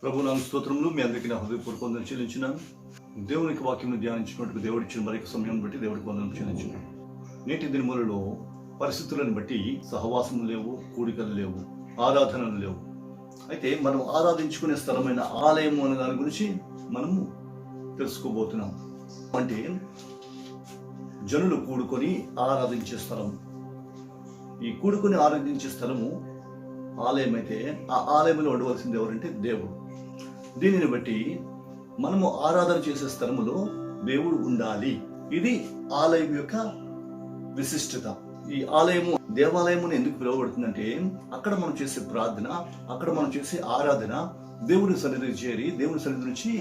ప్రభునామ స్తోత్రములు. మీ అందరికీ నా హృదయపూర్వక వందనం చెల్లించున్నాను. దేవునికి వాక్యమును ధ్యానించినట్టు దేవుడిచ్చిన మరొక సమయం బట్టి దేవుడికి వందనం చెల్లించున్నాను. నేటి దినములలో పరిస్థితులను బట్టి సహవాసము లేవు, కూడికలు లేవు, ఆరాధనలు లేవు. అయితే మనం ఆరాధించుకునే స్థలమైన ఆలయము అనే దాని గురించి మనము తెలుసుకోబోతున్నాం. అంటే జనులు కూడుకొని ఆరాధించే స్థలం. ఈ కూడుకొని ఆరాధించే స్థలము ఆలయం అయితే ఆ ఆలయంలో ఉండవలసింది ఎవరంటే దేవుడు. దీనిని బట్టి మనము ఆరాధన చేసే స్థలములో దేవుడు ఉండాలి. ఇది ఆలయం యొక్క విశిష్టత. ఈ ఆలయము దేవాలయము ఎందుకు పిలువబడుతుందంటే అక్కడ మనం చేసే ప్రార్థన, అక్కడ మనం చేసే ఆరాధన దేవుని సన్నిధికి చేరి దేవుని సన్నిధి నుంచి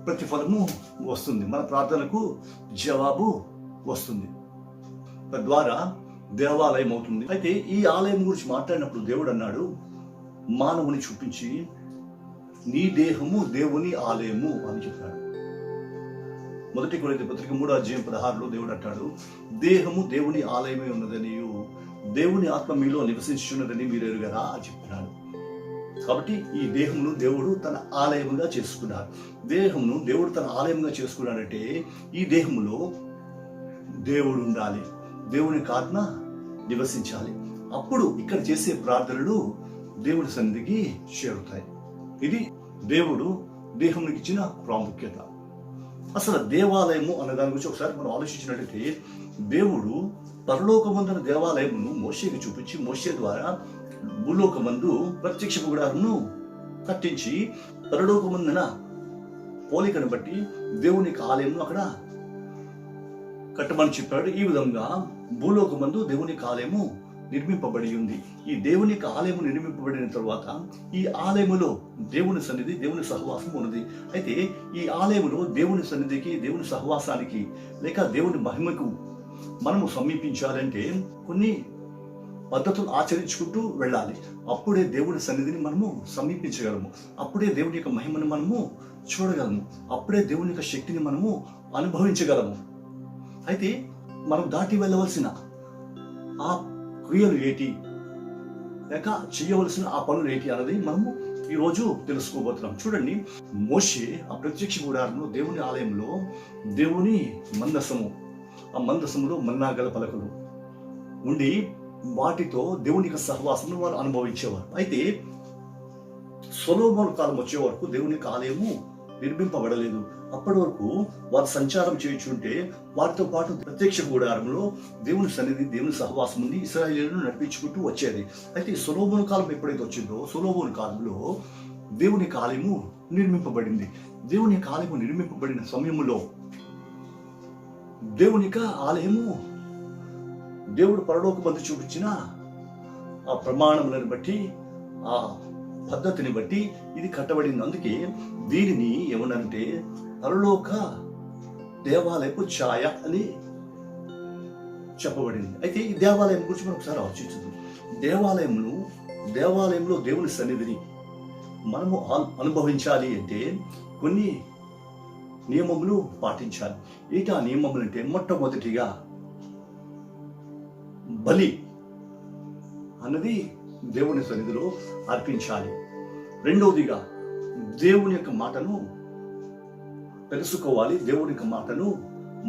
ప్రతిఫలము వస్తుంది. మన ప్రార్థనకు జవాబు వస్తుంది. తద్వారా దేవాలయం అవుతుంది. అయితే ఈ ఆలయం గురించి మాట్లాడినప్పుడు దేవుడు అన్నాడు, మానవుని చూపించి నీ దేహము దేవుని ఆలయము అని చెప్పాడు. 1 కొరింథీ పత్రిక 3:16 దేవుడు అంటాడు, దేహము దేవుని ఆలయమే ఉన్నదని, దేవుని ఆత్మ మీలో నివసించున్నదని మీరు ఎరుగరా అని చెప్పినాడు. కాబట్టి ఈ దేహమును దేవుడు తన ఆలయముగా చేసుకున్నాడు. దేహమును దేవుడు తన ఆలయంగా చేసుకున్నాడంటే ఈ దేహములో దేవుడు ఉండాలి, దేవుని ఆత్మ నివసించాలి. అప్పుడు ఇక్కడ చేసే ప్రార్థనలు దేవుడి సన్నిధికి చేరుతాయి. ఇది దేవుడు దేహమునికి ఇచ్చిన ప్రాముఖ్యత. అసలు దేవాలయము అనే దాని గురించి ఒకసారి మనం ఆలోచించినట్లయితే, దేవుడు పరలోకమందున దేవాలయమును మోషేకి చూపించి మోషే ద్వారా భూలోకమందు ప్రత్యక్ష గుడారమును కట్టించి పరలోకమందున పోలికను బట్టి దేవుని ఆలయమును అక్కడ కట్టమని చెప్పాడు. ఈ విధంగా భూలోకమందు దేవుని ఆలయము నిర్మింపబడి ఉంది. ఈ దేవుని ఆలయము నిర్మింపబడిన తర్వాత ఈ ఆలయములో దేవుని సన్నిధి, దేవుని సహవాసం ఉన్నది. అయితే ఈ ఆలయములో దేవుని సన్నిధికి, దేవుని సహవాసానికి లేక దేవుని మహిమకు మనము సమీపించాలంటే కొన్ని పద్ధతులు ఆచరించుకుంటూ వెళ్ళాలి. అప్పుడే దేవుని సన్నిధిని మనము సమీపించగలము. అప్పుడే దేవుని యొక్క మహిమను మనము చూడగలము. అప్పుడే దేవుని యొక్క శక్తిని మనము అనుభవించగలము. అయితే మనం దాటి వెళ్ళవలసిన ఆ క్రియలు ఏంటి, లేక చేయవలసిన ఆ పనులు ఏంటి అన్నది మనము ఈరోజు తెలుసుకోబోతున్నాం. చూడండి, మోషే ఆ ప్రత్యక్ష గుడారంలో దేవుని ఆలయంలో దేవుని మందసము, ఆ మందసములో మన్నాగల పలకలు ఉండి వాటితో దేవుని యొక్క సహవాసమును వారు అనుభవించేవారు. అయితే సొలొమోను కాలం వచ్చే వరకు దేవుని ఆలయము నిర్మింపబడలేదు. అప్పటి వరకు వారు సంచారం చేయించుంటే వారితో పాటు ప్రత్యక్ష గుడారంలో దేవుని సన్నిధి, దేవుని సహవాసం నుండి ఇశ్రాయేలును నడిపించుకుంటూ వచ్చేది. అయితే సొలొమోను కాలం ఎప్పుడైతే వచ్చిందో, సొలొమోను కాలంలో దేవుని ఆలయము నిర్మింపబడింది. దేవుని ఆలయము నిర్మింపబడిన సమయంలో దేవుని ఆలయము దేవుడు పరలోకమందు చూపించిన ఆ ప్రమాణములను బట్టి, ఆ పద్ధతిని బట్టి ఇది కట్టబడింది. అందుకే దీనిని ఏమన్నారంటే పరలోక దేవాలయపు ఛాయ అని చెప్పబడింది. అయితే ఈ దేవాలయం గురించి మనం ఒకసారి ఆలోచించుదాం. దేవాలయంలో దేవుని సన్నిధిని మనము అనుభవించాలి అంటే కొన్ని నియమములు పాటించాలి. ఏంటి ఆ నియమములు అంటే, మొట్టమొదటిగా బలి అన్నది దేవుని సన్నిధిలో అర్పించాలి. రెండవదిగా దేవుని యొక్క మాటను తెలుసుకోవాలి. దేవుని యొక్క మాటను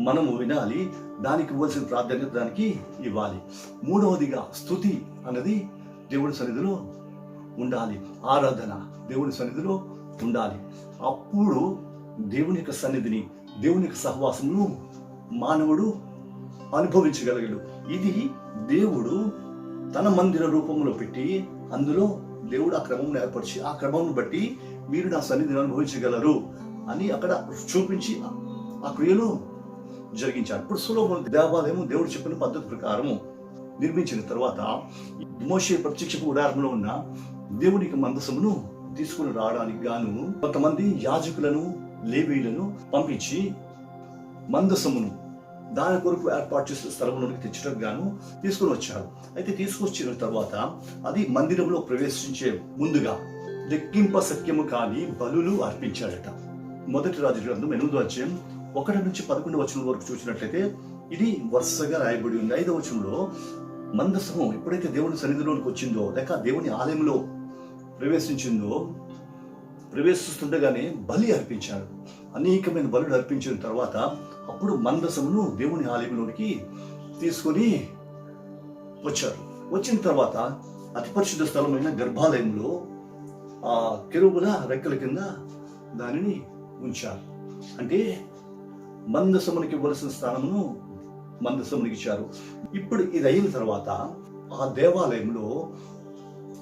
మనము వినాలి. దానికి ఇవ్వాల్సిన ప్రాధాన్యత దానికి ఇవ్వాలి. మూడవదిగా స్తుతి అన్నది దేవుని సన్నిధిలో ఉండాలి. ఆరాధన దేవుని సన్నిధిలో ఉండాలి. అప్పుడు దేవుని యొక్క సన్నిధిని, దేవుని యొక్క సహవాసమును మానవుడు అనుభవించగలగడు. ఇది దేవుడు తన మందిర రూపంలో పెట్టి అందులో దేవుడు ఆ క్రమం ఏర్పరిచి ఆ క్రమం బట్టి మీరు నా సన్నిధిని అనుభవించగలరు అని అక్కడ చూపించి ఆ క్రియలు జరిగించాడు. ఇప్పుడు సొలొమోను దేవాలయము దేవుడు చెప్పిన పద్ధతి ప్రకారము నిర్మించిన తర్వాత మోషే ప్రత్యక్ష గుడారంలో ఉన్న దేవునికి మందసమును తీసుకుని రావడానికి గాను కొంతమంది యాజకులను, లేవీయులను పంపించి మందసమును దాని కొరకు ఏర్పాటు చేసిన స్థలంలోనికి తెచ్చడానికి గాను తీసుకుని వచ్చారు. అయితే తీసుకొచ్చిన తర్వాత అది మందిరంలో ప్రవేశించే ముందుగా లెక్కింప సఖ్యము కాని బలులు అర్పించాడట. 1 రాజుల గ్రంథం 8వ అధ్యాయం 1 నుంచి 11వ వచనం వరకు చూసినట్లయితే ఇది వరుసగా రాయబడి ఉంది. 5వ వచనంలో మందసము ఎప్పుడైతే దేవుని సన్నిధిలోనికి వచ్చిందో లేక దేవుని ఆలయంలో ప్రవేశించిందో ప్రవేశిస్తుండగానే బలి అర్పించాడు. అనేకమైన బలులు అర్పించిన తర్వాత అప్పుడు మందసమును దేవుని ఆలయంలోనికి తీసుకొని వచ్చారు. వచ్చిన తర్వాత అతి పరిశుద్ధ స్థలమైన గర్భాలయంలో ఆ కెరూబుల రెక్కల కింద దానిని ఉంచారు. అంటే మందసమునికి ఇవ్వవలసిన స్థానమును మందసమునికి ఇచ్చారు. ఇప్పుడు ఇది అయిన తర్వాత ఆ దేవాలయంలో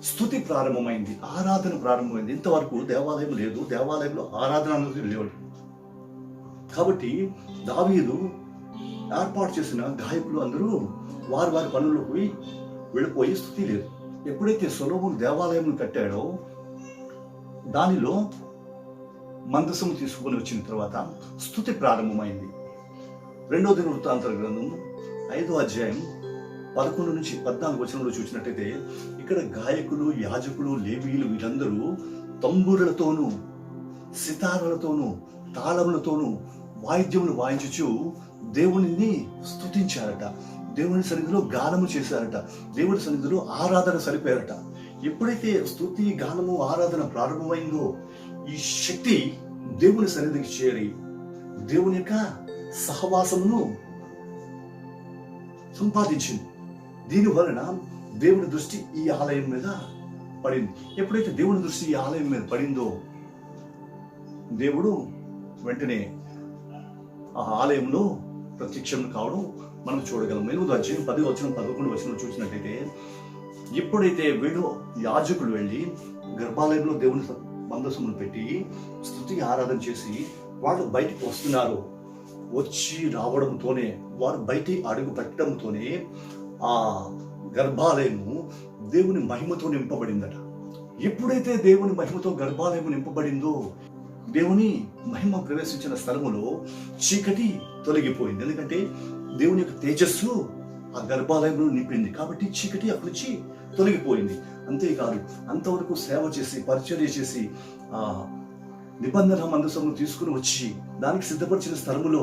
స్తుతి ప్రారంభమైంది, ఆరాధన ప్రారంభమైంది. ఇంతవరకు దేవాలయం లేదు, దేవాలయంలో ఆరాధన అనేది లేవు. కాబట్టి దావీదు ఏర్పాటు చేసిన గాయకులు అందరూ వారి వారి పనుల్లోకి వెళ్ళిపోయి స్తుతి లేదు. ఎప్పుడైతే సొలొమోను దేవాలయం కట్టాడో దానిలో మందసము తీసుకొని వచ్చిన తర్వాత స్తుతి ప్రారంభమైంది. 2వ దినవృత్తాంతర గ్రంథం 5వ అధ్యాయం 11 నుంచి 14 వచనంలో చూసినట్టయితే ఇక్కడ గాయకులు, యాజకులు, లేవీయులు వీరందరూ తంబూరులతోనూ సితారలతోనూ తాళములతోనూ వాయిద్యములు వాయించుచు దేవునిని స్తుతించారట. దేవుని సన్నిధిలో గానము చేశారట. దేవుని సన్నిధిలో ఆరాధన సరిపోయారట. ఎప్పుడైతే స్తుతి, గానము, ఆరాధన ప్రారంభమైందో ఈ శక్తి దేవుని సన్నిధికి చేరి దేవుని యొక్క సహవాసమును సంపాదించింది. దీని వలన దేవుని దృష్టి ఈ ఆలయం మీద పడింది. ఎప్పుడైతే దేవుని దృష్టి ఈ ఆలయం మీద పడిందో దేవుడు వెంటనే ఆ ఆలయంలో ప్రత్యక్షం కావడం మనం చూడగలం. 8వ అధ్యాయం 10వ వచనం 11వ వచనం చూసినట్లయితే ఎప్పుడైతే వీళ్ళు యాజకులు వెళ్ళి గర్భాలయంలో దేవుని మందసమును పెట్టి స్తుతి ఆరాధన చేసి వాళ్ళు బయటికి వస్తున్నారు, వచ్చి రావడంతోనే వారు బయటి అడుగు పెట్టడంతోనే ఆ గర్భాలయము దేవుని మహిమతో నింపబడిందట. ఎప్పుడైతే దేవుని మహిమతో గర్భాలయము నింపబడిందో దేవుని మహిమ ప్రవేశించిన స్థలములో చీకటి తొలగిపోయింది. ఎందుకంటే దేవుని యొక్క తేజస్సు ఆ గర్భాలయంలో నింపింది కాబట్టి చీకటి అక్కడి నుంచి తొలగిపోయింది. అంతేకాదు అంతవరకు సేవ చేసి పరిచర్య చేసి ఆ నిబంధన మందసమును తీసుకుని వచ్చి దానికి సిద్ధపరిచిన స్థలములో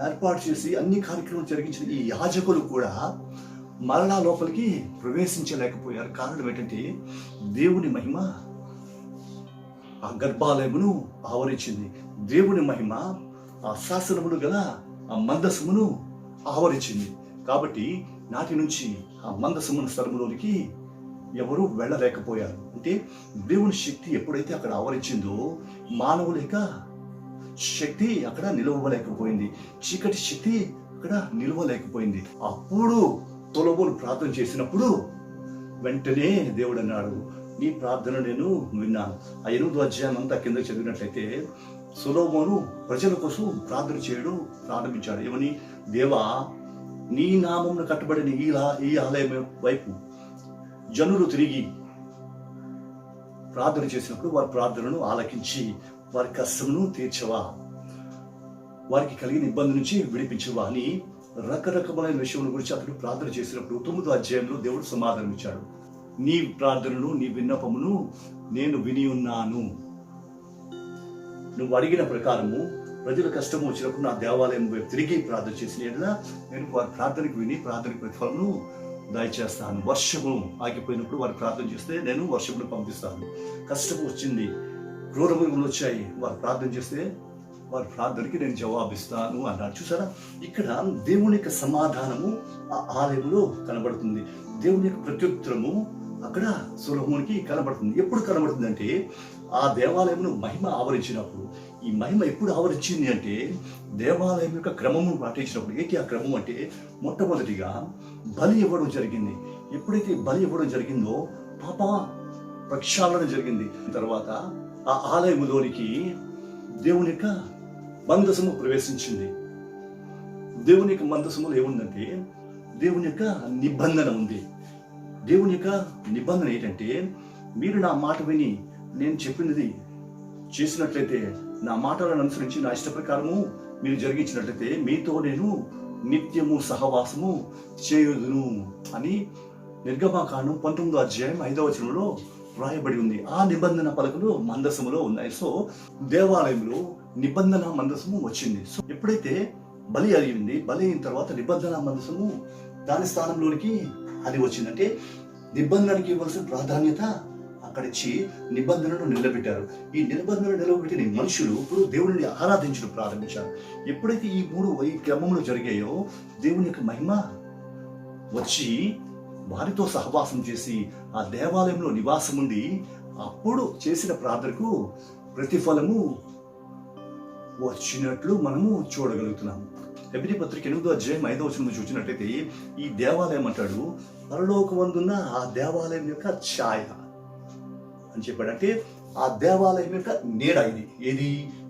ఏర్పాటు చేసి అన్ని కార్యక్రమాలు జరిగించిన ఈ యాజకులు కూడా మరలా లోపలికి ప్రవేశించలేకపోయారు. కారణం ఏంటంటే దేవుని మహిమ ఆ గర్భాలయమును ఆవరించింది. దేవుని మహిమ ఆ శాసనములు గల ఆ మందసమును ఆవరించింది. కాబట్టి నాటి నుంచి ఆ మందసమున స్థలములోనికి ఎవరు వెళ్ళలేకపోయారు. అంటే దేవుని శక్తి ఎప్పుడైతే అక్కడ ఆవరించిందో మానవుల యొక్క శక్తి అక్కడ నిలవలేకపోయింది, చీకటి శక్తి అక్కడ నిలవలేకపోయింది. అప్పుడు సొలొమోను ప్రార్థన చేసినప్పుడు వెంటనే దేవుడు అన్నాడు, నీ ప్రార్థన నేను విన్నాను. ఆ 8వ అధ్యాయం అంతా కింద చదివినట్లయితే సొలొమోను ప్రజల కోసం ప్రార్థన చేయడం ప్రారంభించాడు. ఏమని? దేవా, నీ నామమున కట్టబడిన ఈ ఆలయం వైపు జనులు తిరిగి ప్రార్థన చేసినప్పుడు వారి ప్రార్థనను ఆలకించి వారి కష్టమును తీర్చవా, వారికి కలిగిన ఇబ్బంది నుంచి విడిపించవా అని రకరకమైన విషయం గురించి అతడు ప్రార్థన చేసినప్పుడు 9వ అధ్యాయంలో దేవుడు సమాధానం ఇచ్చాడు. నీ ప్రార్థనను, నీ విన్నపమును నేను విని ఉన్నాను. నువ్వు అడిగిన ప్రకారము ప్రజల కష్టము వచ్చినప్పుడు నా దేవాలయం వైపు తిరిగి ప్రార్థన చేసిన నేను వారి ప్రార్థనకు విని ప్రార్థనకు ప్రతిఫలము దయచేస్తాను. వర్షము ఆగిపోయినప్పుడు వారు ప్రార్థన చేస్తే నేను వర్షమును పంపిస్తాను. కష్టము వచ్చింది, క్రూరమృగములు వచ్చాయి, వారు ప్రార్థన చేస్తే వారి ప్రార్థనకి నేను జవాబిస్తాను అన్నాడు. చూసారా, ఇక్కడ దేవుని యొక్క సమాధానము ఆ ఆలయంలో కనబడుతుంది. దేవుని యొక్క ప్రత్యుత్తరము అక్కడ సొలొమోనుకి కనబడుతుంది. ఎప్పుడు కనబడుతుంది అంటే ఆ దేవాలయమును మహిమ ఆవరించినప్పుడు. ఈ మహిమ ఎప్పుడు ఆవరించింది అంటే దేవాలయం యొక్క క్రమము పాటించినప్పుడు. ఏంటి ఆ క్రమం అంటే మొట్టమొదటిగా బలి ఇవ్వడం జరిగింది. ఎప్పుడైతే బలి ఇవ్వడం జరిగిందో పాప ప్రక్షాళన జరిగింది. తర్వాత ఆ ఆలయములోనికి దేవుని యొక్క మందసము ప్రవేశించింది. దేవుని యొక్క మందసములో ఏముందంటే దేవుని యొక్క నిబంధన ఉంది. దేవుని యొక్క నిబంధన ఏంటంటే మీరు నా మాట విని నేను చెప్పినది చేసినట్లయితే, నా మాటలను అనుసరించి నా ఇష్ట ప్రకారము మీరు జరిగించినట్లయితే మీతో నేను నిత్యము సహవాసము చేయుదును అని నిర్గమాకాండం 19వ అధ్యాయం 5వ వచనంలో వ్రాయబడి ఉంది. ఆ నిబంధన పలకలు మందసములో ఉన్నాయి. సో దేవాలయంలో నిబంధన మందసము వచ్చింది. సో ఎప్పుడైతే బలి అయింది, బలి అయిన తర్వాత నిబంధన మందసము దాని స్థానంలోనికి అది వచ్చిందంటే నిబంధనకి ఇవ్వాల్సిన ప్రాధాన్యత అక్కడిచ్చి నిబంధనను నిలబెట్టారు. ఈ నిబంధనను నిలబెట్టిన మనుషులు ఇప్పుడు దేవుడిని ఆరాధించడం ప్రారంభించారు. ఎప్పుడైతే ఈ క్రమంలో జరిగాయో దేవుని యొక్క మహిమ వచ్చి వారితో సహవాసం చేసి ఆ దేవాలయంలో నివాసం ఉండి అప్పుడు చేసిన ప్రార్థనకు ప్రతిఫలము వచ్చినట్లు మనము చూడగలుగుతున్నాము. హెబ్రీ పత్రిక 8:5 చూసినట్లయితే ఈ దేవాలయం అంటాడు పరలోకమందున్న ఆ దేవాలయం యొక్క ఛాయ అని చెప్పాడు. అంటే ఆ దేవాలయం యొక్క నీడ ఇది. ఏది?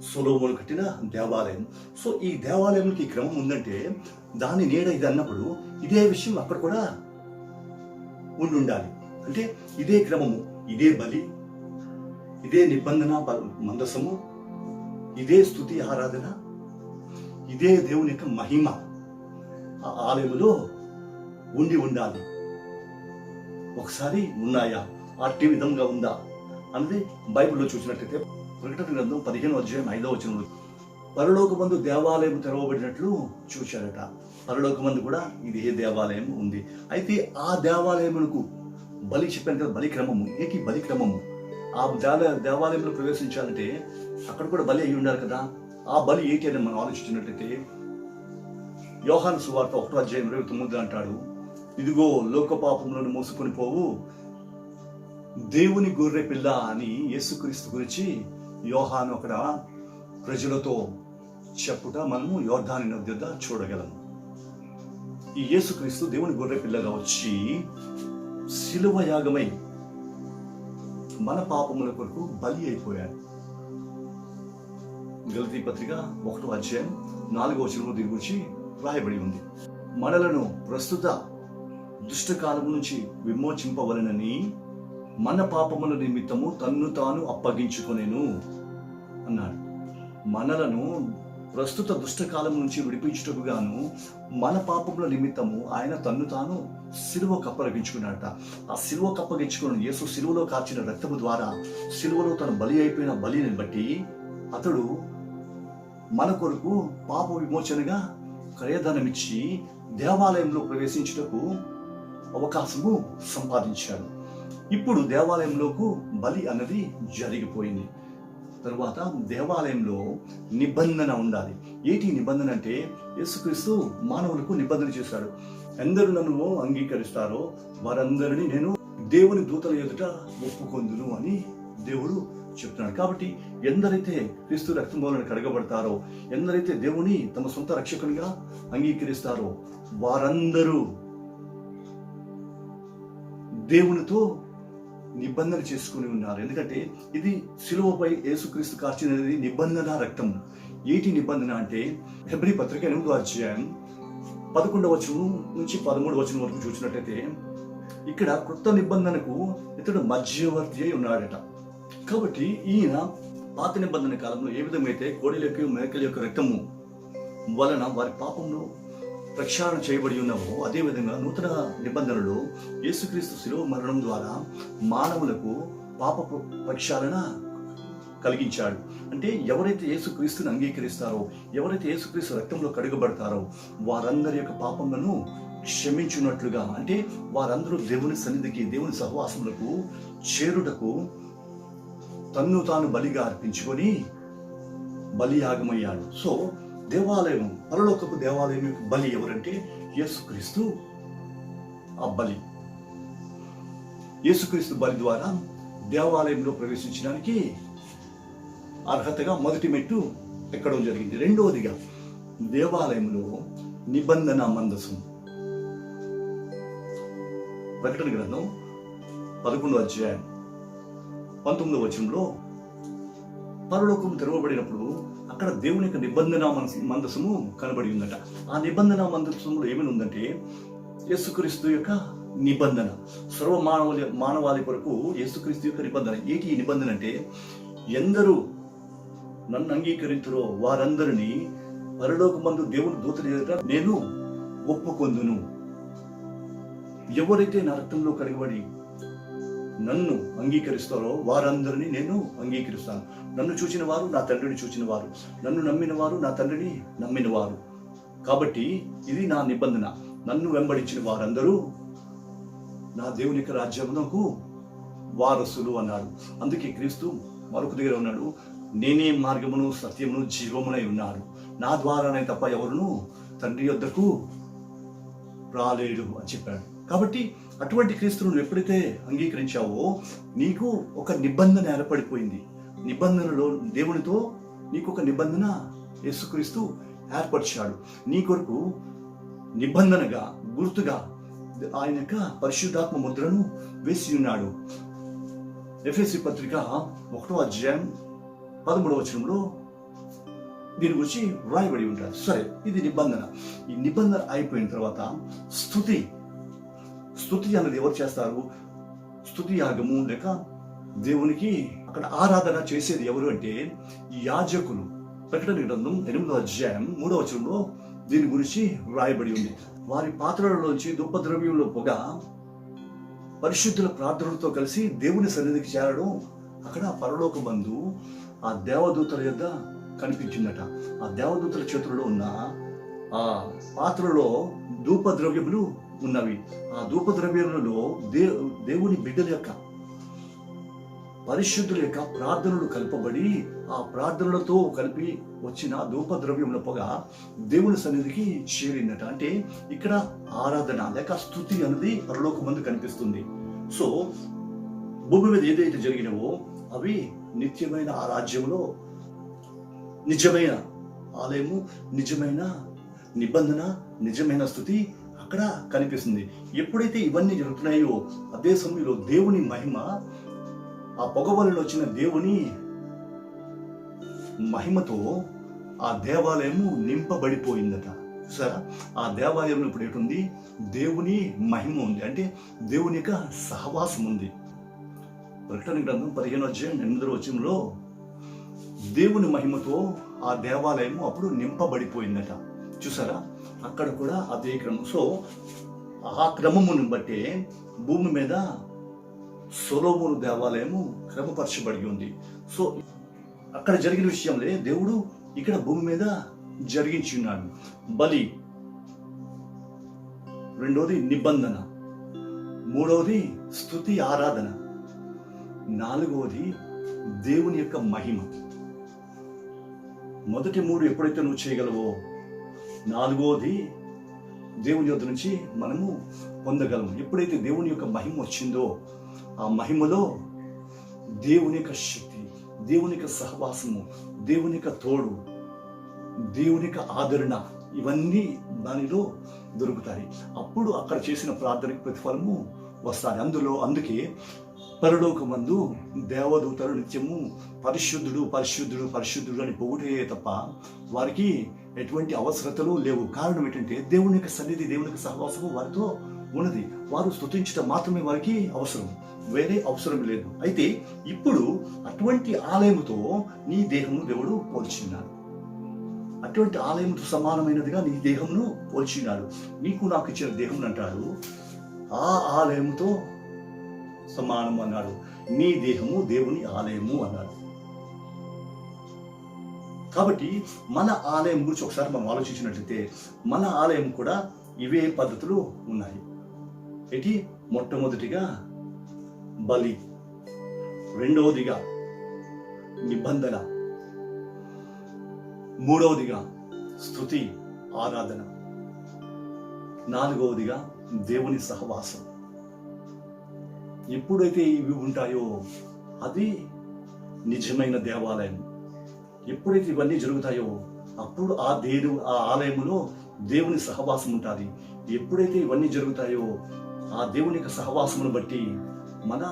సొలొమోను కట్టిన దేవాలయం. సో ఈ దేవాలయంకి క్రమం ఉందంటే దాని నీడ ఇది అన్నప్పుడు ఇదే విషయం అక్కడ కూడా ఉండాలి. అంటే ఇదే క్రమము, ఇదే బలి, ఇదే నిబంధన మందసము, ఇదే స్తుతి ఆరాధన, ఇదే దేవుని యొక్క మహిమ ఆ ఆలయంలో ఉండాలి. ఒకసారి ఉన్నాయా, అట్టి విధంగా ఉందా అన్నది బైబిల్లో చూసినట్లయితే ప్రకటన గ్రంథం 15:5 పరలోకమందు దేవాలయం తెరవబడినట్లు చూశారట. పరలోకమందు కూడా ఇదే దేవాలయం ఉంది. అయితే ఆ దేవాలయమునకు బలి చెప్పాను కదా, బలి క్రమము. ఏంటి బలి క్రమము? ఆ దేవాలయంలో ప్రవేశించాలంటే అక్కడ కూడా బలి అయి ఉండాలి కదా. ఆ బలి ఏంటి అని మనం ఆలోచించినట్లయితే యోహాను సువార్త 1:29 అంటాడు, ఇదిగో లోక పాపములను మోసుకొని పోవు దేవుని గొర్రె పిల్ల అని యేసుక్రీస్తు గురించి యోహాను అక్కడ ప్రజలతో చెప్పుట మనము యోర్దాను నది వద్ద చూడగలము. ఈ యేసుక్రీస్తు దేవుని గొర్రె పిల్లగా వచ్చి శిలువ యాగమై మన పాపముల కొరకు బలి అయిపోయాడు. గలతీ పత్రిక 1:4 దీని గురించి రాయబడి ఉంది. మనలను ప్రస్తుత దుష్టకాలం నుంచి విమోచింపవలనని మన పాపముల నిమిత్తము తన్ను తాను అప్పగించుకొనెను అన్నాడు. మనలను ప్రస్తుత దుష్టకాలం నుంచి విడిపించుటకు గాను మన పాపముల నిమిత్తము ఆయన తన్ను తాను సిలువకు అప్పగించుకున్నాడట. ఆ సిలువకు అప్పగించుకున్న యేసు సిలువలో కార్చిన రక్తము ద్వారా సిలువలో తన బలి అయిపోయిన బలిని బట్టి అతడు మన కొరకు పాప విమోచనగా క్రయధనమిచ్చి దేవాలయంలో ప్రవేశించుటకు అవకాశము సంపాదించాడు. ఇప్పుడు దేవాలయంలోకి బలి అన్నది జరిగిపోయింది. తరువాత దేవాలయంలో నిబంధన ఉండాలి. ఏంటి నిబంధన అంటే యేసుక్రీస్తు మానవులకు నిబంధన చేశాడు. ఎందరు నన్ను అంగీకరిస్తారో వారందరినీ నేను దేవుని దూతల ఎదుట ఒప్పుకొందును అని దేవుడు చెప్తున్నాడు. కాబట్టి ఎందరైతే క్రీస్తు రక్తం మూలన కడగబడతారో, ఎందరైతే దేవుని తమ సొంత రక్షకునిగా అంగీకరిస్తారో వారందరూ దేవునితో నిబంధన చేసుకుని ఉన్నారు. ఎందుకంటే ఇది శిలువపై యేసుక్రీస్తు కార్చినది నిబంధన రక్తం. ఏటి నిబంధన అంటే హెబ్రీ పత్రిక 8:11 నుంచి 13 వరకు చూసినట్లయితే ఇక్కడ కొత్త నిబంధనకు ఇతడు మధ్యవర్తి అయి ఉన్నాడట. కాబట్టి ఈయన పాత నిబంధన కాలంలో ఏ విధమైతే కోడెల యొక్క మేకల యొక్క రక్తము వలన వారి పాపంలో ప్రక్షాళన చేయబడి ఉన్నావో అదేవిధంగా నూతన నిబంధనలో యేసుక్రీస్తు శిలువ మరణం ద్వారా మానవులకు పాప ప్రక్షాళన కలిగించాడు. అంటే ఎవరైతే యేసుక్రీస్తుని అంగీకరిస్తారో, ఎవరైతే యేసుక్రీస్తు రక్తంలో కడుగబడతారో వారందరి యొక్క పాపములను క్షమించున్నట్లుగా, అంటే వారందరూ దేవుని సన్నిధికి, దేవుని సహవాసములకు చేరుటకు తన్ను తాను బలిగా అర్పించుకొని బలియాగమయ్యాడు. సో దేవాలయం, పరలోకపు దేవాలయం యొక్క బలి ఎవరంటే యేసుక్రీస్తు. ఆ బలి, యేసుక్రీస్తు బలి ద్వారా దేవాలయంలో ప్రవేశించడానికి అర్హతగా మొదటి మెట్టు ఎక్కడం జరిగింది. రెండవదిగా దేవాలయంలో నిబంధన మందసం. ప్రకటన గ్రంథం 11:19 పరలోకం తెరవబడినప్పుడు అక్కడ దేవుని యొక్క నిబంధన మందసము కనబడి ఉందట. ఆ నిబంధన మందసంలో ఏమని ఉందంటే యేసుక్రీస్తు యొక్క నిబంధన, సర్వ మానవాళి కొరకు యేసుక్రీస్తు యొక్క నిబంధన. ఏంటి ఈ నిబంధన అంటే ఎందరూ నన్ను అంగీకరించురో వారందరినీ పరలోకమందు దేవుని దూతల ఎదుట నేను ఒప్పుకొందును. ఎవరైతే నా రక్తంలో కడగబడి నన్ను అంగీకరిస్తారో వారందరినీ నేను అంగీకరిస్తాను. నన్ను చూచిన వారు నా తండ్రిని చూచిన వారు, నన్ను నమ్మిన వారు నా తండ్రిని నమ్మిన వారు. కాబట్టి ఇది నా నిబంధన. నన్ను వెంబడించిన వారందరూ నా దేవుని యొక్క రాజ్యమునకు వారసులు అన్నాడు. అందుకే క్రీస్తు మరొక దగ్గర ఉన్నాడు, నేనే మార్గమును సత్యమును జీవమునై ఉన్నాడు, నా ద్వారానే తప్ప ఎవరును తండ్రి యొద్దకు రాలేడు అని చెప్పాడు. కాబట్టి అటువంటి క్రీస్తును నువ్వు ఎప్పుడైతే అంగీకరించావో నీకు ఒక నిబంధన ఏర్పడిపోయింది. నిబంధనలో దేవునితో నీకు ఒక నిబంధన యేసుక్రీస్తు ఏర్పరిచాడు. నీ కొరకు నిబంధనగా, గుర్తుగా ఆయన యొక్క పరిశుద్ధాత్మ ముద్రను వేసి ఉన్నాడు. ఎఫెసీ పత్రిక 1వ అధ్యాయం 13వ వచనంలో దీని గురించి వ్రాయబడి ఉంటారు. సరే, ఇది నిబంధన. ఈ నిబంధన అయిపోయిన తర్వాత స్తుతి అన్నది ఎవరు చేస్తారు? స్తుతి యాగము లేక దేవునికి అక్కడ ఆరాధన చేసేది ఎవరు అంటే యాజకులు. ప్రకటన గ్రంథం 8వ అధ్యాయం 3వ వచనంలో దీని గురించి వ్రాయబడి ఉంది. వారి పాత్రలలోంచి ధూపద్రవ్యంలో పొగ పరిశుద్ధుల ప్రార్థనలతో కలిసి దేవుని సన్నిధికి చేరడం అక్కడ పరలోకమందు ఆ దేవదూతల యొద్ద కనిపించిందట. ఆ దేవదూతల చేతుల్లో ఉన్న ఆ పాత్రలో ధూపద్రవ్యములు ఉన్నవి. ఆ ధూపద్రవ్యములలో దేవుని బిడ్డల యొక్క, పరిశుద్ధుల యొక్క ప్రార్థనలు కలపబడి ఆ ప్రార్థనలతో కలిపి వచ్చిన ధూపద్రవ్యముల పొగ దేవుని సన్నిధికి చేరిందట. అంటే ఇక్కడ ఆరాధన లేక స్తుతి అనేది పరలోకమందు కనిపిస్తుంది. సో భూమి మీద ఏదైతే జరిగినవో అవి నిత్యమైన ఆ రాజ్యంలో నిజమైన ఆలయము, నిజమైన నిబంధన, నిజమైన స్తుతి అక్కడ కనిపిస్తుంది. ఎప్పుడైతే ఇవన్నీ జరుగుతున్నాయో అదే సమయంలో దేవుని మహిమ, ఆ పొగవలలో వచ్చిన దేవుని మహిమతో ఆ దేవాలయము నింపబడిపోయిందట. సరే, ఆ దేవాలయంలో ఇప్పుడు ఏంటుంది? దేవుని మహిమ ఉంది, అంటే దేవుని యొక్క సహవాసం ఉంది. ప్రకటన గ్రంథం 15వ అధ్యాయం 8వ వచనంలో దేవుని మహిమతో ఆ దేవాలయము అప్పుడు నింపబడిపోయిందట. చూసారా, అక్కడ కూడా అదే క్రమం. సో ఆ క్రమమును బట్టే భూమి మీద సొలొమోను దేవాలయము క్రమపరచబడి ఉంది. సో అక్కడ జరిగిన విషయంలో దేవుడు ఇక్కడ భూమి మీద జరిగించి ఉన్నాడు. బలి, రెండోది నిబంధన, మూడవది స్తుతి ఆరాధన, నాలుగవది దేవుని యొక్క మహిమ. మొదటి మూడు ఎప్పుడైతే నువ్వు చేయగలవో, నాలుగవది దేవుని యొద్ద నుంచి మనము పొందగలము. ఎప్పుడైతే దేవుని యొక్క మహిమ వచ్చిందో ఆ మహిమలో దేవుని యొక్క శక్తి, దేవుని యొక్క సహవాసము, దేవుని యొక్క తోడు, దేవుని యొక్క ఆదరణ ఇవన్నీ దానిలో దొరుకుతాయి. అప్పుడు అక్కడ చేసిన ప్రార్థనకి ప్రతిఫలము వస్తాయి. అందుకే పరలోకమందు దేవదూతలు నిత్యము పరిశుద్ధుడు పరిశుద్ధుడు పరిశుద్ధుడు అని పొగుటే తప్ప వారికి ఎటువంటి అవసరతలు లేవు. కారణం ఏంటంటే దేవుని యొక్క సన్నిధి, దేవుని యొక్క సహవాసము వారితో ఉన్నది. వారు స్తుతించడం మాత్రమే వారికి అవసరం, వేరే అవసరం లేదు. అయితే ఇప్పుడు అటువంటి ఆలయముతో నీ దేహమును దేవుడు పోల్చినాడు. అటువంటి ఆలయముతో సమానమైనదిగా నీ దేహమును పోల్చినాడు. నీకు నాకు ఇచ్చిన దేహం అంటాడు ఆ ఆలయముతో సమానము అన్నాడు. నీ దేహము దేవుని ఆలయము అన్నాడు. కాబట్టి మన ఆలయం గురించి ఒకసారి మనం ఆలోచించినట్లయితే మన ఆలయం కూడా ఇవే పద్ధతులు ఉన్నాయి. ఏంటి? మొట్టమొదటిగా బలి, రెండవదిగా నిబంధన, మూడవదిగా స్తుతి ఆరాధన, నాలుగవదిగా దేవుని సహవాసం. ఎప్పుడైతే ఇవి ఉంటాయో అది నిజమైన దేవాలయం. ఎప్పుడైతే ఇవన్నీ జరుగుతాయో అప్పుడు ఆ ఆలయములో దేవుని సహవాసం ఉంటుంది. ఎప్పుడైతే ఇవన్నీ జరుగుతాయో ఆ దేవుని యొక్క సహవాసమును బట్టి మన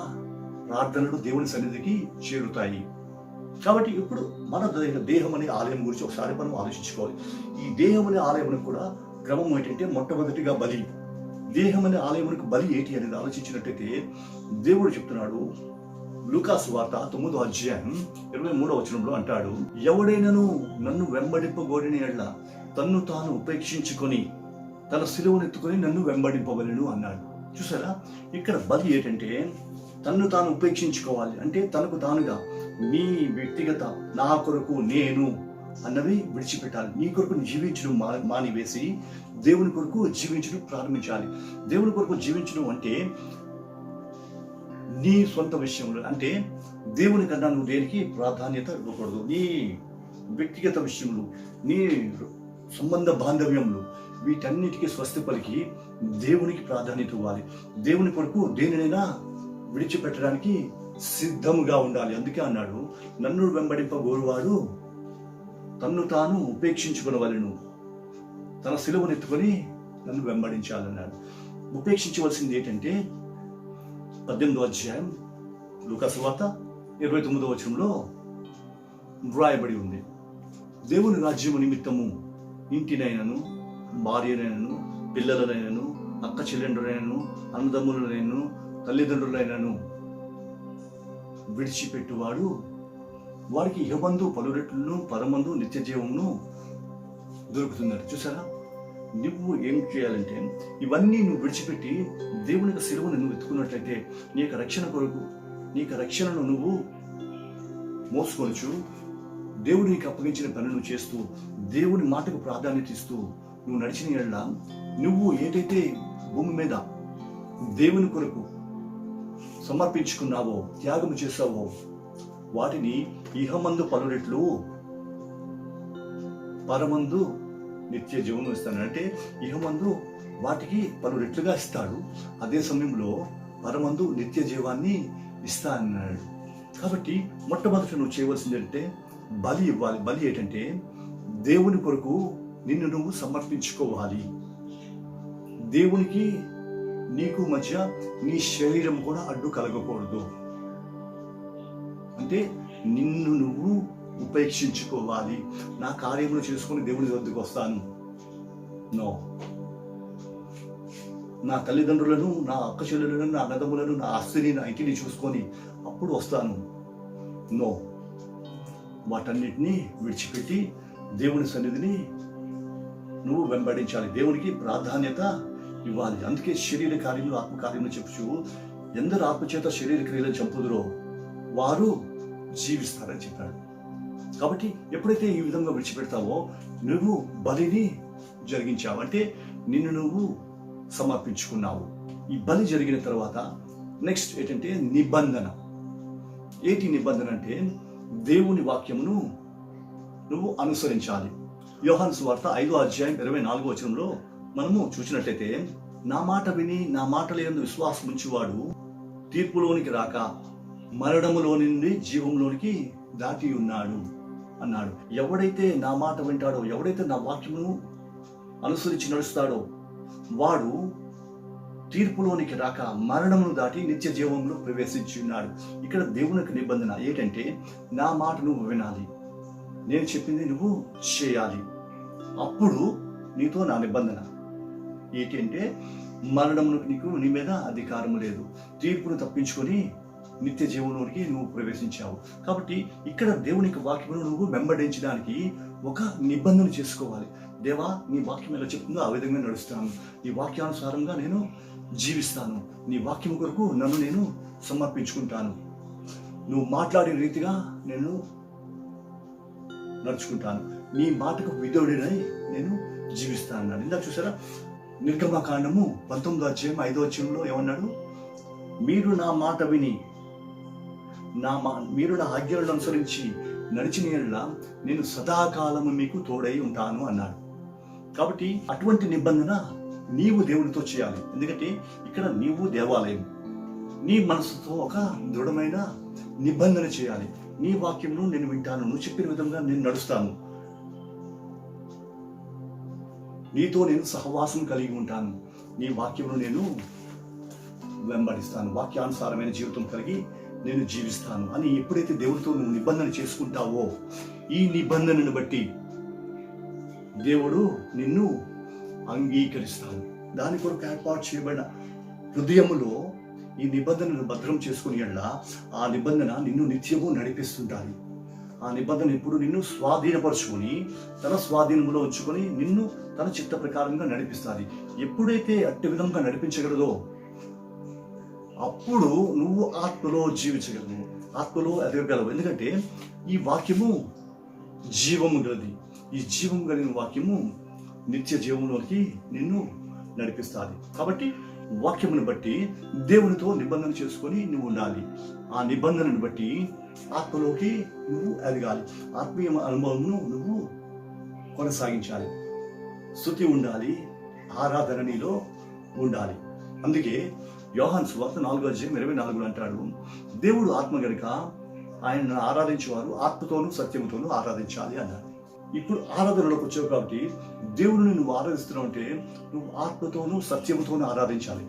ప్రార్థనలు దేవుని సన్నిధికి చేరుతాయి. కాబట్టి ఇప్పుడు మన దేహం అనే ఆలయం గురించి ఒకసారి మనం ఆలోచించుకోవాలి. ఈ దేహం అనే ఆలయమునకు కూడా క్రమం ఏంటంటే మొట్టమొదటిగా బలి. దేహం అనే ఆలయమునకు బలి ఏంటి అనేది ఆలోచించినట్టయితే దేవుడు చెప్తున్నాడు. లూకాసు వార్త 9వ అధ్యాయం 23వ వచనంలో అంటాడు, ఎవడైనను నన్ను వెంబడింపగోరిన యెడల తన్ను తాను ఉపేక్షించుకొని తన సిలువనెత్తుకొని నన్ను వెంబడింపవలెను అన్నాడు. చూసారా, ఇక్కడ బలి ఏంటంటే తన్ను తాను ఉపేక్షించుకోవాలి. అంటే తనకు తానుగా నీ వ్యక్తిగత నా కొరకు నేను అన్నవి విడిచిపెట్టాలి. నీ కొరకు జీవించడం మానివేసి దేవుని కొరకు జీవించడం ప్రారంభించాలి. దేవుని కొరకు జీవించడం అంటే నీ సొంత విషయంలో అంటే దేవుని కన్నా నువ్వు దేనికి ప్రాధాన్యత ఇవ్వకూడదు. నీ వ్యక్తిగత విషయంలో, నీ సంబంధ బాంధవ్యంలో వీటన్నిటికీ స్వస్తి పలికి దేవునికి ప్రాధాన్యత ఇవ్వాలి. దేవుని కొరకు దేనినైనా విడిచిపెట్టడానికి సిద్ధముగా ఉండాలి. అందుకే అన్నాడు, నన్ను వెంబడింపగోరువాడు తన్ను తాను ఉపేక్షించుకునవలెను, తన సిలువను ఎత్తుకొని నన్ను వెంబడించాలన్నాడు. ఉపేక్షించవలసింది ఏంటంటే 18వ అధ్యాయం లూకా సువార్త 29వ వచనంలో వ్రాయబడి ఉంది. దేవుని రాజ్యము నిమిత్తము ఇంటినైనను, భార్యనైనను, పిల్లలనైనను, అక్క చెల్లెండ్రులైనను, అన్నదమ్ములనైనను, తల్లిదండ్రులైనను విడిచిపెట్టువాడు వారికి ఇహమందు పలు రెట్లను పరమందు నిత్య జీవమును దొరుకుతుందట. చూసారా, నువ్వు ఏం చేయాలంటే ఇవన్నీ నువ్వు విడిచిపెట్టి దేవునికి సిలువను నువ్వు ఎత్తుకున్నట్లయితే నీ యొక్క రక్షణ కొరకు, నీ యొక్క రక్షణను నువ్వు మోసుకొనచ్చు. దేవుడు నీకు అప్పగించిన పని నువ్వు చేస్తూ, దేవుని మాటకు ప్రాధాన్యత ఇస్తూ నువ్వు నడిచిన యెడల నువ్వు ఏదైతే భూమి మీద దేవుని కొరకు సమర్పించుకున్నావో, త్యాగం చేసావో వాటిని ఇహమందు పలు రెట్లు పరమందు నిత్య జీవనం ఇస్తాను. అంటే ఇహమందు వాటికి పలు రెట్లుగా ఇస్తాడు, అదే సమయంలో పరమందు నిత్య జీవాన్ని ఇస్తా అన్నాడు. కాబట్టి మొట్టమొదటి నువ్వు చేయవలసింది అంటే బలి ఇవ్వాలి. బలి ఏంటంటే దేవుని కొరకు నిన్ను నువ్వు సమర్పించుకోవాలి. దేవునికి నీకు మధ్య నీ శరీరం కూడా అడ్డు కలగకూడదు. అంటే నిన్ను నువ్వు ఉపేక్షించుకోవాలి. నా కార్యములు చేసుకుని దేవుని వద్దకు వస్తాను, నో. నా తల్లిదండ్రులను, నా అక్క చెల్లెలను, నా అన్నదమ్ములను, నా ఆస్తిని, నా ఇంటిని చూసుకొని అప్పుడు వస్తాను, నో. వాటన్నిటినీ విడిచిపెట్టి దేవుని సన్నిధిని నువ్వు వెంబడించాలి. దేవునికి ప్రాధాన్యత ఇవ్వాలి. అందుకే శరీర కార్యములు ఆత్మ కార్యములు చెప్పుచు ఎందరు ఆత్మచేత శరీర క్రియలను చంపుదురో వారు జీవిస్తారని చెప్పాడు. కాబట్టి ఎప్పుడైతే ఈ విధంగా విడిచిపెడతావో నువ్వు బలిని జరిగించావు, అంటే నిన్ను నువ్వు సమర్పించుకున్నావు. ఈ బలి జరిగిన తర్వాత నెక్స్ట్ ఏంటంటే నిబంధన. ఏంటి నిబంధన అంటే దేవుని వాక్యమును నువ్వు అనుసరించాలి. యోహాను సువార్త 5వ అధ్యాయం 24వ వచనంలో మనము చూసినట్లయితే, నా మాట విని నా మాటలందు విశ్వాసం ఉంచువాడు తీర్పులోనికి రాక మరణములో నుండి జీవంలోనికి దాటి ఉన్నాడు అన్నాడు. ఎవడైతే నా మాట వింటాడో, ఎవడైతే నా వాక్యమును అనుసరించి నడుస్తాడో వాడు తీర్పులోనికి రాక మరణమును దాటి నిత్య జీవంలో ప్రవేశించి ఉన్నాడు. ఇక్కడ దేవునికి నిబంధన ఏంటంటే నా మాట నువ్వు వినాలి, నేను చెప్పింది నువ్వు చేయాలి. అప్పుడు నీతో నా నిబంధన ఏంటంటే మరణమునకు నీకు నీ మీద అధికారం లేదు, తీర్పును తప్పించుకొని నిత్య జీవంలోనికి నువ్వు ప్రవేశించావు. కాబట్టి ఇక్కడ దేవునికి వాక్యమును నువ్వు వెంబడించడానికి ఒక నిబంధన చేసుకోవాలి. దేవా, నీ వాక్యం ఎలా చెప్తుందో ఆ విధంగా నడుస్తాను, నీ వాక్యానుసారంగా నేను జీవిస్తాను, నీ వాక్యం కొరకు నన్ను నేను సమర్పించుకుంటాను, నువ్వు మాట్లాడే రీతిగా నేను నడుచుకుంటాను, నీ మాటకు విధేయుడినై నేను జీవిస్తాను అన్నాడు. ఇందాక చూసారా, నిర్గమకాండము 19వ అధ్యాయం 5వ వచనంలో ఏమన్నాడు? మీరు నా మాట విని మీరు నా ఆజ్ఞలను అనుసరించి నడిచిన యెడల నేను సదాకాలము మీకు తోడై ఉంటాను అన్నాడు. కాబట్టి అటువంటి నిబంధన నీవు దేవునితో చేయాలి. ఎందుకంటే ఇక్కడ నీవు దేవాలయం, నీ మనసుతో ఒక దృఢమైన నిబంధన చేయాలి. నీ వాక్యంను నేను వింటాను, నువ్వు చెప్పిన విధంగా నేను నడుస్తాను, నీతో నేను సహవాసం కలిగి ఉంటాను, నీ వాక్యమును నేను వెంబడిస్తాను, వాక్యానుసారమైన జీవితం కలిగి నేను జీవిస్తాను అని ఎప్పుడైతే దేవుడితో నువ్వు నిబంధన చేసుకుంటావో ఈ నిబంధనను బట్టి దేవుడు నిన్ను అంగీకరిస్తాడు. దాని కొరకు ఏర్పాటు చేయబడిన హృదయములో ఈ నిబంధనను భద్రం చేసుకుని యెడల ఆ నిబంధన నిన్ను నిత్యము నడిపిస్తుంటాడు. ఆ నిబంధన ఎప్పుడు నిన్ను స్వాధీనపరుచుకొని తన స్వాధీనంలో ఉంచుకొని నిన్ను తన చిత్త ప్రకారంగా నడిపిస్తుంది. ఎప్పుడైతే అట్టి విధంగా నడిపించగలదో అప్పుడు నువ్వు ఆత్మలో జీవించగలవు, ఆత్మలో ఎదగగలవు. ఎందుకంటే ఈ వాక్యము జీవము గలది. ఈ జీవము కలిగిన వాక్యము నిత్య జీవంలోకి నిన్ను నడిపిస్తుంది. కాబట్టి వాక్యమును బట్టి దేవునితో నిబంధన చేసుకొని నువ్వు ఉండాలి. ఆ నిబంధనను బట్టి ఆత్మలోకి నువ్వు ఎదగాలి. ఆత్మీయ అనుభవమును నువ్వు కొనసాగించాలి. స్తుతి ఉండాలి, ఆరాధన నీలో ఉండాలి. అందుకే యోహాను సువార్త 4:24 అంటాడు, దేవుడు ఆత్మ గనుక ఆయనను ఆరాధించేవారు ఆత్మతోనూ సత్యముతోనూ ఆరాధించాలి అన్నాడు. ఇప్పుడు ఆరాధనలోకి వచ్చావు కాబట్టి దేవుడిని నువ్వు ఆరాధిస్తున్నావు అంటే నువ్వు ఆత్మతోనూ సత్యముతోనూ ఆరాధించాలి,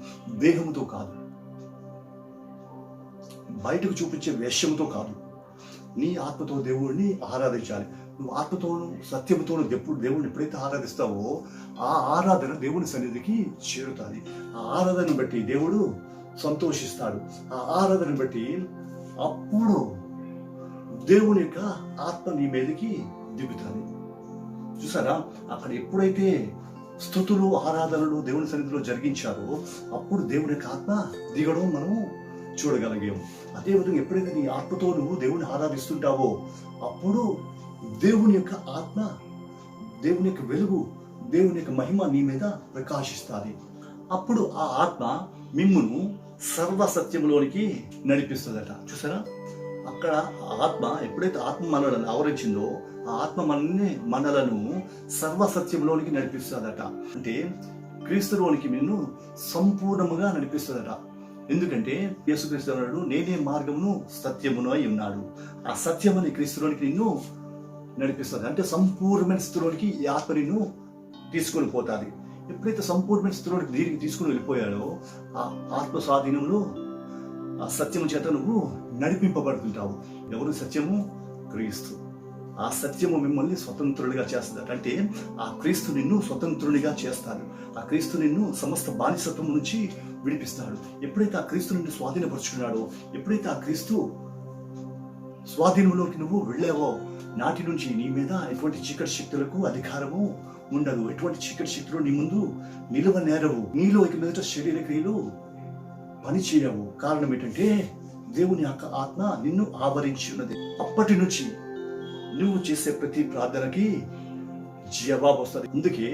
దేహముతో కాదు, బయటకు చూపించే వేషముతో కాదు. నీ ఆత్మతో దేవుడిని ఆరాధించాలి. నువ్వు ఆత్మతోనూ సత్యముతోనూ దేవుడిని ఎప్పుడైతే ఆరాధిస్తావో ఆ ఆరాధన దేవుని సన్నిధికి చేరుతుంది. ఆ ఆరాధనను బట్టి దేవుడు సంతోషిస్తాడు. ఆ ఆరాధనను బట్టి అప్పుడు దేవుని యొక్క ఆత్మ నీ మీదకి దిగుతుంది. చూసారా, అక్కడ ఎప్పుడైతే స్తుతులు ఆరాధనలు దేవుని సన్నిధిలో జరిగించారో అప్పుడు దేవుని యొక్క ఆత్మ దిగడం మనము చూడగలిగాము. అదేవిధంగా ఎప్పుడైతే నీ ఆత్మతో నువ్వు దేవుని ఆరాధిస్తుంటావో అప్పుడు దేవుని యొక్క ఆత్మ, దేవుని యొక్క వెలుగు, దేవుని యొక్క మహిమ నీ మీద ప్రకాశిస్తుంది. అప్పుడు ఆ ఆత్మ మిమ్మును సర్వసత్యంలోనికి నడిపిస్తుందట. చూసారా, అక్కడ ఆత్మ ఎప్పుడైతే ఆత్మ మనలను ఆవరించిందో ఆ ఆత్మ మనలను సర్వసత్యంలోనికి నడిపిస్తుందట. అంటే క్రీస్తులోనికి నిన్ను సంపూర్ణముగా నడిపిస్తుందట. ఎందుకంటే యేసుక్రీస్తు అన్నాడు, నేనే మార్గమును సత్యమును అయి ఉన్నాడు. ఆ సత్యమని క్రీస్తులోనికి నిన్ను నడిపిస్తుంది. అంటే సంపూర్ణమైన స్థితిలోనికి ఈ ఆత్మ నిన్ను తీసుకొని పోతుంది. ఎప్పుడైతే సంపూర్ణమైన స్థితిలోనికి దీనికి తీసుకుని వెళ్ళిపోయాడో ఆ ఆత్మ స్వాధీనంలో ఆ సత్యము చేత నువ్వు నడిపింపబడుతుంటావు. ఎవరు సత్యము? క్రీస్తు. ఆ సత్యము మిమ్మల్ని స్వతంత్రుడిగా చేస్తుంది. అంటే ఆ క్రీస్తు నిన్ను స్వతంత్రునిగా చేస్తాడు. ఆ క్రీస్తు నిన్ను సమస్త బానిసత్వం నుంచి విడిపిస్తాడు. ఎప్పుడైతే ఆ క్రీస్తు నిన్ను స్వాధీనపరుచుకున్నాడో, ఎప్పుడైతే ఆ క్రీస్తు స్వాధీనంలోకి నువ్వు వెళ్ళావో నాటి నుంచి నీ మీద ఎటువంటి చీకటి శక్తులకు అధికారము ఉండదు. ఎటువంటి చీకటి శక్తులు నీ ముందు నిలువ నేరవు. నీలో ఇక మీదట శరీర క్రియలు పనిచేయవు. కారణం ఏంటంటే దేవుని యొక్క ఆత్మ నిన్ను ఆవరించి ఉన్నది. అప్పటి నుంచి నువ్వు చేసే ప్రతి ప్రార్థనకి జవాబు వస్తుంది. అందుకే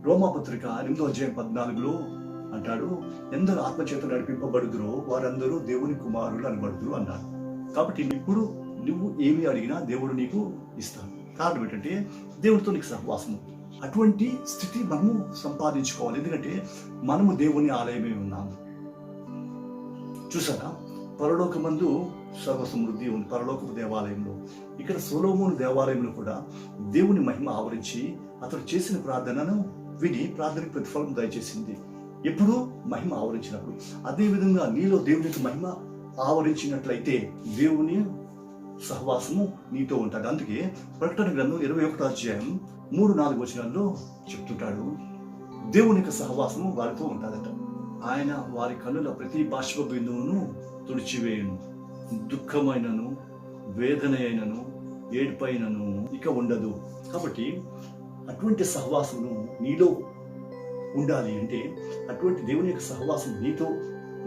రోమాపత్రిక 8:14 అంటాడు, ఎందరు ఆత్మచేత నడిపింపబడుదురో వారందరూ దేవుని కుమారులు అనబడుదురు అన్నాడు. కాబట్టి ఇప్పుడు నువ్వు ఏమి అడిగినా దేవుడు నీకు ఇస్తాడు. కారణం ఏంటంటే దేవుడితో నీకు సహవాసము. అటువంటి స్థితి మనము సంపాదించుకోవాలి. ఎందుకంటే మనము దేవుని ఆలయమే ఉన్నాము. చూసారా, పరలోకమందు సర్వ సమృద్ధి ఉంది పరలోకపు దేవాలయంలో. ఇక్కడ సొలొమోను దేవాలయంలో కూడా దేవుని మహిమ ఆవరించి అతడు చేసిన ప్రార్థనను విని ప్రార్థనకు ప్రతిఫలం దయచేసింది. ఎప్పుడు మహిమ ఆవరించినప్పుడు. అదేవిధంగా నీలో దేవునికి మహిమ ఆవరించినట్లయితే దేవుని సహవాసము నీతో ఉంటాడు. అందుకే ప్రకటన గ్రంథం 21:3-4 చెప్తుంటాడు, దేవుని యొక్క సహవాసము వారితో ఉంటుందట. ఆయన వారి కన్నుల ప్రతి బాష్ప బిందువును తుడిచివేయును. దుఃఖమైనను వేదన అయినను ఏడుపైనను ఇక ఉండదు. కాబట్టి అటువంటి సహవాసము నీలో ఉండాలి అంటే, అటువంటి దేవుని యొక్క సహవాసం నీతో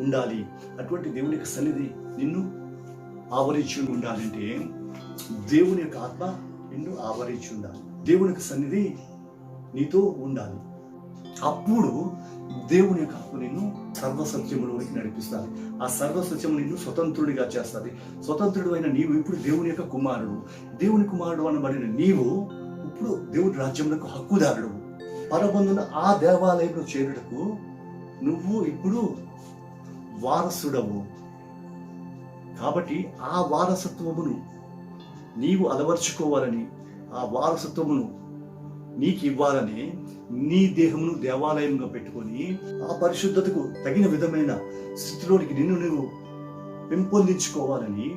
ఉండాలి, అటువంటి దేవుని యొక్క సన్నిధి నిన్ను ఆవరించి ఉండాలంటే దేవుని యొక్క ఆత్మ నిన్ను ఆవరించి ఉండాలి, దేవుని యొక్క సన్నిధి నీతో ఉండాలి. అప్పుడు దేవుని యొక్క ఆత్మ నిన్ను సర్వసత్యములోనికి నడిపిస్తుంది. ఆ సర్వసత్యము నిన్ను స్వతంత్రుడిగా చేస్తుంది. స్వతంత్రుడు అయిన నీవు ఇప్పుడు దేవుని యొక్క కుమారుడు. దేవుని కుమారుడు అనబడిన నీవు ఇప్పుడు దేవుని రాజ్యంలో హక్కుదారుడు. పరబంధున ఆ దేవాలయంలో చేరుటకు నువ్వు ఇప్పుడు వారసుడవు. కాబట్టి ఆ వారసత్వమును నీవు అలవర్చుకోవాలని, ఆ వారసత్వమును నీకు ఇవ్వాలని నీ దేహమును దేవాలయంగా పెట్టుకొని ఆ పరిశుద్ధతకు తగిన విధమైన స్థితిలోనికి నిన్ను నువ్వు పెంపొందించుకోవాలని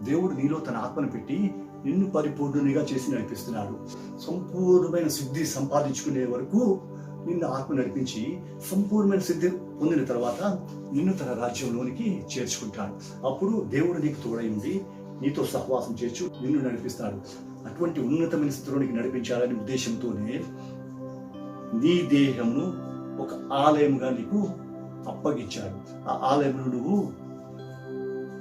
దేవుడు నీలో తన ఆత్మను పెట్టి నిన్ను పరిపూర్ణునిగా చేసి నడిపిస్తున్నాడు. సంపూర్ణమైన సిద్ధి సంపాదించుకునే వరకు నిన్ను ఆత్మ నడిపించి సంపూర్ణమైన సిద్ధి పొందిన తర్వాత నిన్ను తన రాజ్యంలోనికి చేర్చుకుంటాడు. అప్పుడు దేవుడు నీకు తోడై ఉండి నీతో సహవాసం చేర్చు నిన్ను నడిపిస్తాడు. అటువంటి ఉన్నతమైన స్థితిలోనికి నడిపించాలనే ఉద్దేశంతోనే నీ దేహమును ఒక ఆలయంగా నీకు అప్పగించాడు. ఆ ఆలయంలో నువ్వు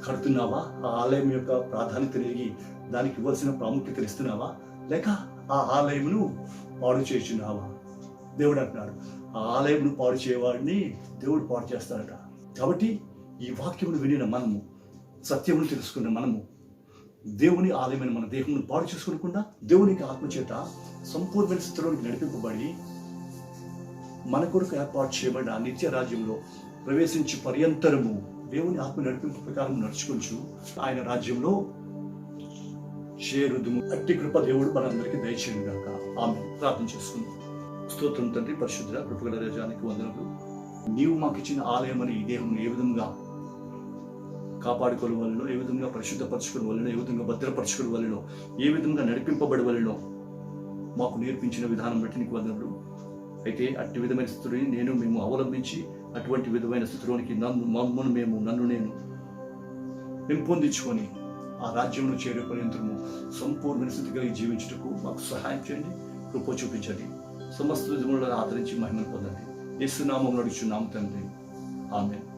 కడుతున్నావా? ఆ ఆలయం యొక్క ప్రాధాన్యత ఎరిగి దానికి ఇవ్వాల్సిన ప్రాముఖ్యత ఇస్తున్నావా? లేక ఆ ఆలయమును పాడు చేస్తున్నావా? దేవుడు అంటున్నాడు, ఆ ఆలయంను పాడు చేయవాడిని దేవుడు పాడు చేస్తాడట. కాబట్టి ఈ వాక్యమును వినిన మనము, సత్యమును తెలుసుకున్న మనము, దేవుని ఆలయమైన మన దేహమును పాడు చేసుకోకుండా దేవునికి ఆత్మచేత సంపూర్ణమైన స్థితిలోనికి నడిపింపబడి మన కొరకు ఏర్పాటు చేయబడిన నిత్య రాజ్యంలో ప్రవేశించి పర్యంతరము దేవుని ఆత్మ నడిపింపు ప్రకారం నడుచుకుంటూ ఆయన రాజ్యంలో చేరుదుము. అట్టి కృప దేవుడు మనందరికీ దయచేయను గాక. ఆమె ప్రార్థన చేసుకుందాం. స్తోత్రం తండ్రి, పరిశుద్ధ కృపగల రాజానికి వందనములు. నీవు మాకు ఇచ్చిన ఆలయం అని ఈ దేహం ఏ విధంగా కాపాడుకోవడం వలన, ఏ విధంగా పరిశుద్ధపరచుకోవడం వలన, ఏ విధంగా భద్రపరచుకోవడం వలన, ఏ విధంగా నడిపింపబడి వలన మాకు నేర్పించిన విధానం బట్టి నీకు వందనములు. అయితే అట్టి విధమైన స్థితిని మేము అవలంబించి అటువంటి విధమైన స్థితిలోనికి నన్ను నేను పెంపొందించుకొని ఆ రాజ్యంలో చేరే పర్యంతరము సంపూర్ణ స్థితి కలిగి జీవించుటకు మాకు సహాయం చేయండి, కృప చూపించండి. సమస్త విధములను ఆదరించి మహిమను పొందండి. యేసు నామములో అడుగుచున్నాము తండ్రి. ఆమేన్.